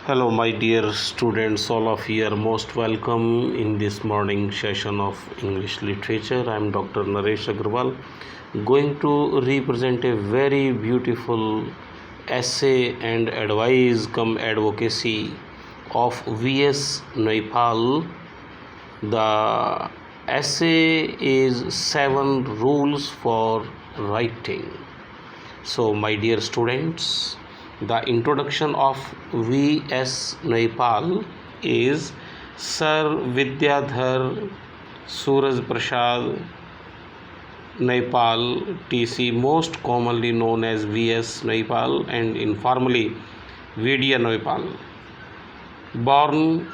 Hello, my dear students, all of you are most welcome in this morning session of English literature. I am Dr. Naresh Agrawal, going to represent a very beautiful essay and advice come advocacy of V.S. Naipaul. The essay is 7 rules for writing. So, my dear students, the introduction of V.S. Naipaul is Sir Vidyadhar Suraj Prasad Naipaul, T.C., most commonly known as V.S. Naipaul and informally Vidya Naipaul, born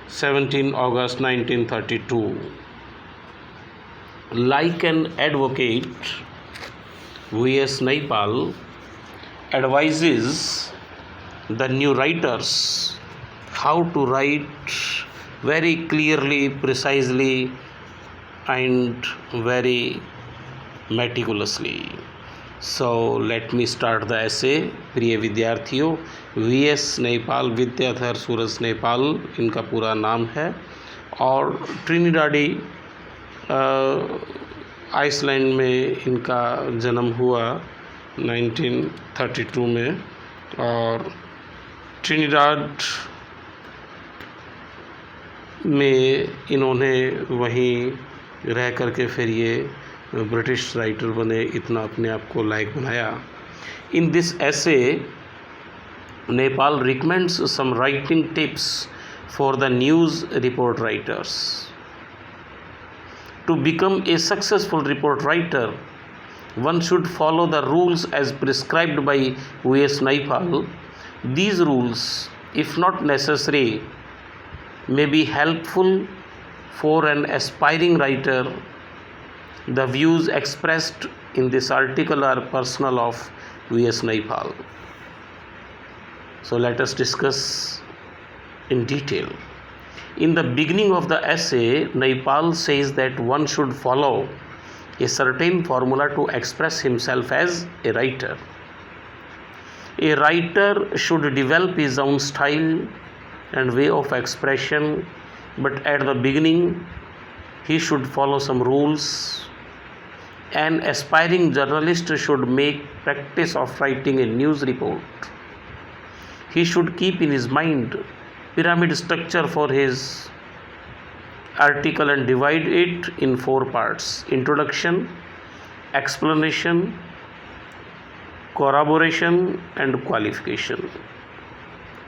17 August 1932. Like an advocate, V.S. Naipaul advises the new writers how to write very clearly, precisely, and very meticulously. So let me start the essay. प्रिय विद्यार्थियों, V.S. Nepal Vidyadhar सूरज नैपाल इनका पूरा नाम है और ट्रिनिडाडी Iceland में इनका जन्म हुआ 1932 में और ट्रिनिडाड में इन्होंने वहीं रह कर के फिर ये ब्रिटिश राइटर बने, इतना अपने आप को लायक बनाया. In this essay Nepal recommends some writing tips for the news report writers. To become a successful report writer, one should follow the rules as prescribed by V.S. Naipaul. These rules, if not necessary, may be helpful for an aspiring writer. The views expressed in this article are personal of V.S. Naipaul. So let us discuss in detail. In the beginning of the essay, Naipaul says that one should follow a certain formula to express himself as a writer. A writer should develop his own style and way of expression, but at the beginning, he should follow some rules. An aspiring journalist should make practice of writing a news report. He should keep in his mind pyramid structure for his article and divide it in 4 parts: introduction, explanation, corroboration and qualification.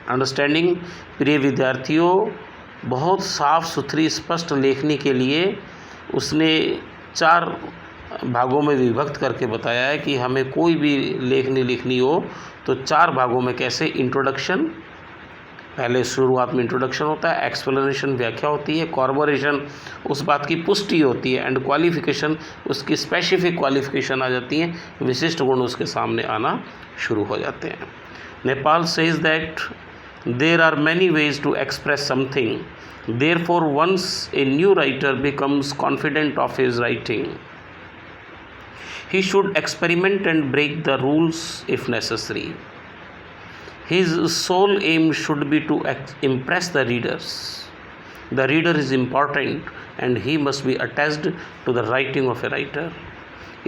Understanding. प्रिय विद्यार्थियों, बहुत साफ सुथरी स्पष्ट लेखनी के लिए उसने 4 भागों में विभक्त करके बताया है कि हमें कोई भी लेखनी लिखनी हो तो 4 भागों में कैसे. इंट्रोडक्शन, पहले शुरुआत में इंट्रोडक्शन होता है, एक्सप्लेनेशन व्याख्या होती है, कॉर्पोरेशन उस बात की पुष्टि होती है एंड क्वालिफिकेशन उसकी स्पेसिफिक क्वालिफिकेशन आ जाती है, विशिष्ट गुण उसके सामने आना शुरू हो जाते हैं. Nepal says that there are many ways to express something, therefore once a new writer becomes confident of his writing, he should experiment and break the rules if necessary. His sole aim should be to impress the readers. The reader is important and he must be attached to the writing of a writer.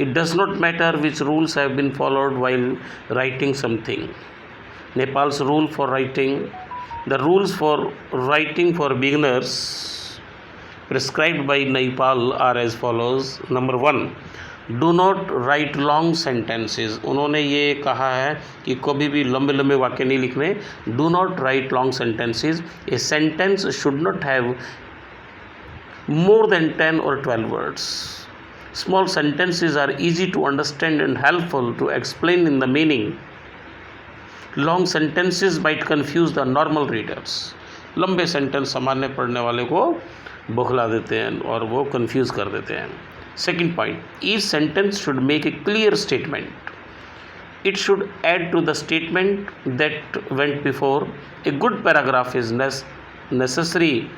It does not matter which rules have been followed while writing something. Nepal's rule for writing. The rules for writing for beginners prescribed by Naipaul are as follows. Number 1, do not right long sentences. उन्होंने ये कहा है कि कभी भी लंबे लंबे वाक्य नहीं लिखने. Do not right long sentences. A sentence should not have more than 10 or 12 words. Small sentences are easy to understand and helpful to explain in the meaning. Long sentences might confuse the normal readers. लंबे sentence सामान्य पढ़ने वाले को बौखला देते हैं और वो कंफ्यूज कर देते हैं. Second point, each sentence should make a clear statement. It should add to the statement that went before. A good paragraph is necessary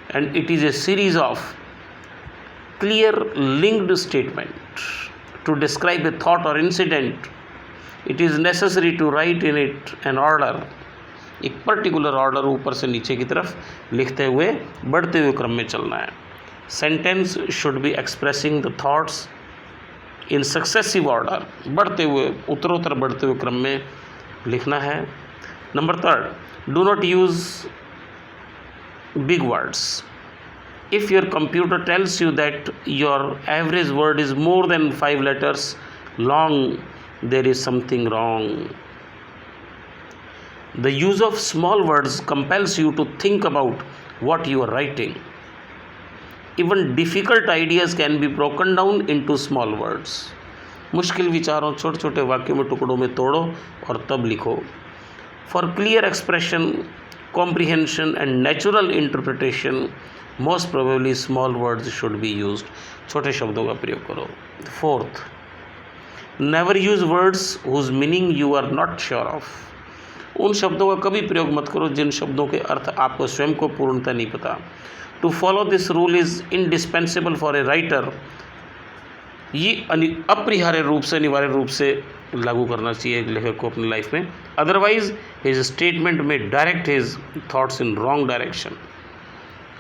and it is a series of clear linked statements to describe a thought or incident it is necessary to write in it an order, एक particular order ऊपर से नीचे की तरफ लिखते हुए बढ़ते हुए क्रम में चलना है। Sentence should be expressing the thoughts in successive order, बढ़ते हुए उत्तरोत्तर बढ़ते हुए क्रम में लिखना है। Number 3, do not use big words. If your computer tells you that your average word is more than 5 letters long, there is something wrong. The use of small words compels you to think about what you are writing. Even difficult ideas can be broken down into small words. मुश्किल विचारों छोटे छोटे वाक्यों में टुकड़ों में तोड़ो और तब लिखो। For clear expression, comprehension and natural interpretation, most probably small words should be used. छोटे शब्दों का प्रयोग करो। 4th, never use words whose meaning you are not sure of. उन शब्दों का कभी प्रयोग मत करो जिन शब्दों के अर्थ आपको स्वयं को पूर्णतः नहीं पता। To follow this rule is indispensable for a writer. ये अपरिहार्य रूप से अनिवार्य रूप से लागू करना चाहिए एक लेखक को अपनी लाइफ में, अदरवाइज हिज स्टेटमेंट में direct his thoughts in wrong direction.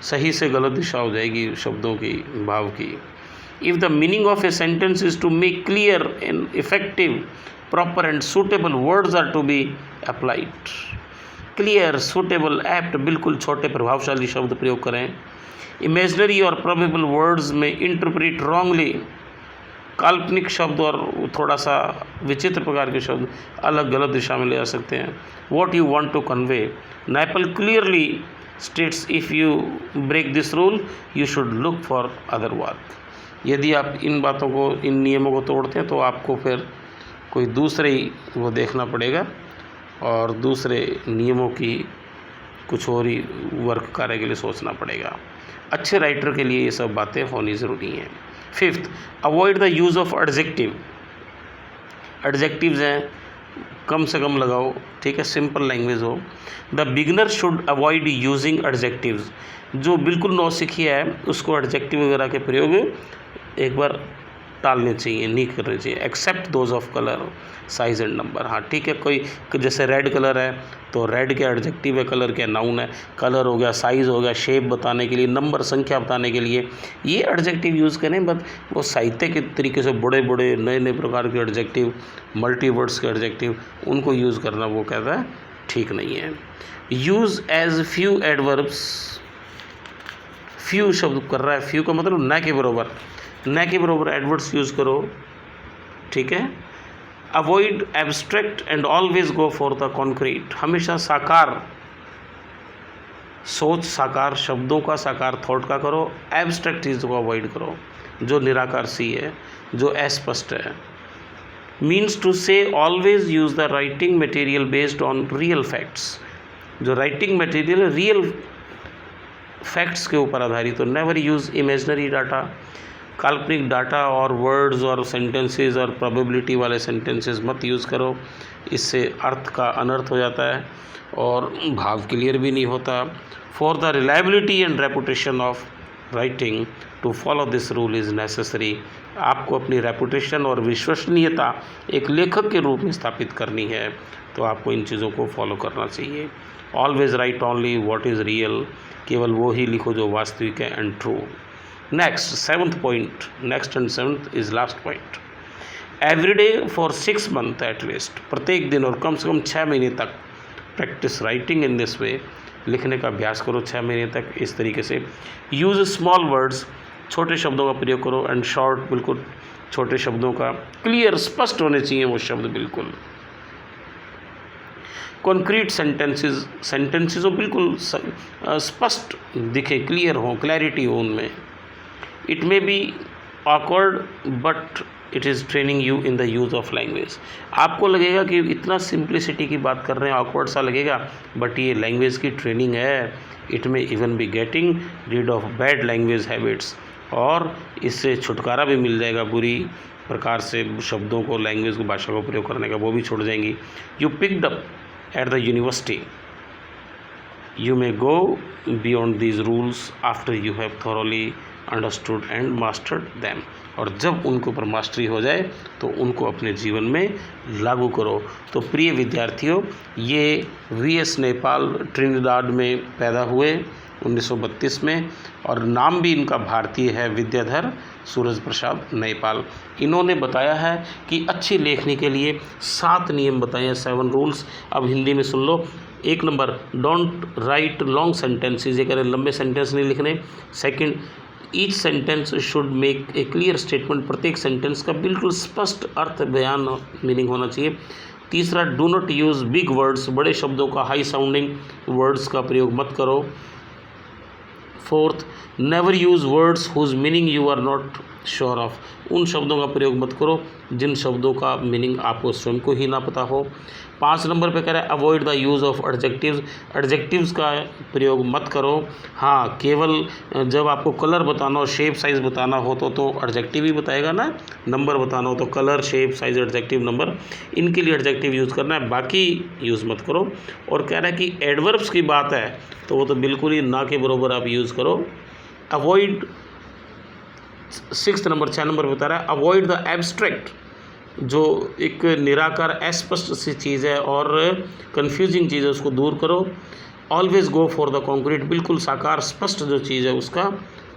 सही से गलत दिशा हो जाएगी शब्दों की, भाव की। If the meaning of a sentence is to make clear and effective, proper and suitable words are to be applied. Clear, suitable, apt, बिल्कुल छोटे प्रभावशाली शब्द प्रयोग करें। Imaginary और probable words में interpret wrongly, काल्पनिक शब्द और थोड़ा सा विचित्र प्रकार के शब्द अलग गलत दिशा में ले जा सकते हैं। What you want to convey. Naipaul clearly states if you break this rule, you should look for other work. यदि आप इन बातों को, इन नियमों को तोड़ते हैं तो आपको फिर कोई दूसरे ही वो देखना पड़ेगा और दूसरे नियमों की कुछ और ही वर्क कार्य के लिए सोचना पड़ेगा। अच्छे राइटर के लिए ये सब बातें होनी ज़रूरी हैं। 5th, avoid the use of adjective. Adjectives हैं कम से कम लगाओ, ठीक है, सिंपल लैंग्वेज हो। The beginner should avoid using adjectives. जो बिल्कुल नौसिखिया है उसको एडजेक्टिव वगैरह के प्रयोग एक बार टालने चाहिए, नहीं करने चाहिए। Except those of colour, size and number. हाँ ठीक है, कोई जैसे रेड कलर है तो रेड क्या एडजेक्टिव है, कलर क्या नाउन है। कलर हो गया, साइज़ हो गया, शेप बताने के लिए, नंबर संख्या बताने के लिए ये एडजेक्टिव यूज़ करें। बट वो साहित्य के तरीके से बड़े बड़े नए नए प्रकार के एडजेक्टिव, मल्टी वर्ड्स के एडजेक्टिव, उनको यूज़ करना वो कहता है ठीक नहीं है। Use as few adverbs. Few शब्द कर रहा है, फ्यू का मतलब न के बराबर, न के बराबर एडवर्ड्स यूज़ करो, ठीक है। Avoid abstract and always go for the concrete. हमेशा साकार सोच, साकार शब्दों का, साकार थॉट का करो। एब्स्ट्रैक्ट चीज़ों को अवॉइड करो जो निराकार सी है, जो अस्पष्ट है। मीन्स टू से always use the writing material based on real facts. जो राइटिंग मटेरियल रियल फैक्ट्स के ऊपर आधारित हो। Never use imaginary data. काल्पनिक डाटा और वर्ड्स और सेंटेंसेस और प्रोबेबिलिटी वाले सेंटेंसेस मत यूज़ करो, इससे अर्थ का अनर्थ हो जाता है और भाव क्लियर भी नहीं होता। For the reliability and reputation of writing to follow this rule is necessary. आपको अपनी रेपुटेशन और विश्वसनीयता एक लेखक के रूप में स्थापित करनी है तो आपको इन चीज़ों को फॉलो करना चाहिए। Always right only what is real. केवल वो ही लिखो जो वास्तविक है and true. Next 7th point, next and 7th is last point. Every day for 6 months at least. प्रत्येक दिन और कम से कम 6 महीने तक practice writing in this way. लिखने का अभ्यास करो 6 महीने तक इस तरीके से। Use small words. छोटे शब्दों का प्रयोग करो एंड शॉर्ट, बिल्कुल छोटे शब्दों का, क्लियर स्पष्ट होने चाहिए वो शब्द बिल्कुल। कॉन्क्रीट सेंटेंसेस, सेंटेंसेस हो बिल्कुल स्पष्ट दिखे, क्लियर हो, क्लैरिटी हो उनमें। It may be awkward but it is training you in the use of language. आपको लगेगा कि इतना सिंप्लिसिटी की बात कर रहे हैं, ऑकवर्ड सा लगेगा, बट ये लैंग्वेज की ट्रेनिंग है। इट में even be getting read of bad language habits, और इससे छुटकारा भी मिल जाएगा बुरी प्रकार से शब्दों को, लैंग्वेज को, भाषा को प्रयोग करने का, वो भी छूट जाएंगी। You picked up at the university. You may go beyond these rules after you have thoroughly understood and mastered them. और जब उनके ऊपर मास्टरी हो जाए तो उनको अपने जीवन में लागू करो। तो प्रिय विद्यार्थियों, ये वीएस नैपाल ट्रिनिडाड में पैदा हुए 1932 में, और नाम भी इनका भारतीय है, विद्याधर सूरज प्रसाद नैपाल। इन्होंने बताया है कि अच्छी लेखनी के लिए 7 नियम बताए हैं, 7 रूल्स। अब हिंदी में सुन लो। 1 number, don't write long sentences, ये कह रहे लंबे सेंटेंस नहीं लिखने। Second, each sentence should make a clear statement, प्रत्येक सेंटेंस का बिल्कुल स्पष्ट अर्थ बयान मीनिंग होना चाहिए। तीसरा, do not use big words, बड़े शब्दों का, हाई साउंडिंग वर्ड्स का प्रयोग मत करो। Fourth, never use words whose meaning you are not sure of, उन शब्दों का प्रयोग मत करो जिन शब्दों का मीनिंग आपको स्वयं को ही ना पता हो। 5 नंबर पे कह रहा है avoid the use of adjectives, adjectives का प्रयोग मत करो। हाँ, केवल जब आपको कलर बताना हो, शेप साइज़ बताना हो तो एडजेक्टिव ही बताएगा ना। नंबर बताना हो तो colour, shape, size, adjective, number, इनके लिए एडजेक्टिव यूज़ करना है, बाकी यूज़ मत करो। और कह रहा है कि एडवर्ब्स की बात है तो वो तो बिल्कुल ही ना के बराबर आप यूज़ करो। अवॉइड 6 नंबर 6 नंबर बता रहा है अवॉइड द एब्स्ट्रैक्ट, जो एक निराकार अस्पष्ट सी चीज़ है और कंफ्यूजिंग चीज़ है उसको दूर करो। Always go for the concrete, बिल्कुल साकार स्पष्ट जो चीज़ है उसका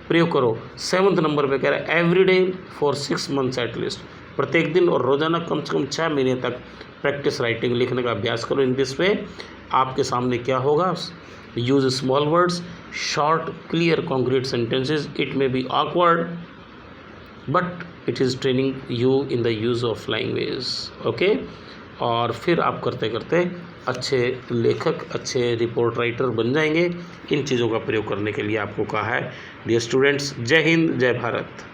प्रयोग करो। 7 नंबर पे कह रहा है every day for 6 months at least, प्रत्येक दिन और रोज़ाना कम से कम 6 महीने तक प्रैक्टिस राइटिंग, लिखने का अभ्यास करो। इन दिस वे आपके सामने क्या होगा, use small words, short clear concrete sentences, it may be awkward but it is training you in the use of language. Okay, और फिर आप करते करते अच्छे लेखक, अच्छे रिपोर्ट राइटर बन जाएंगे। इन चीज़ों का प्रयोग करने के लिए आपको कहा है। डियर स्टूडेंट्स, जय हिंद, जय भारत।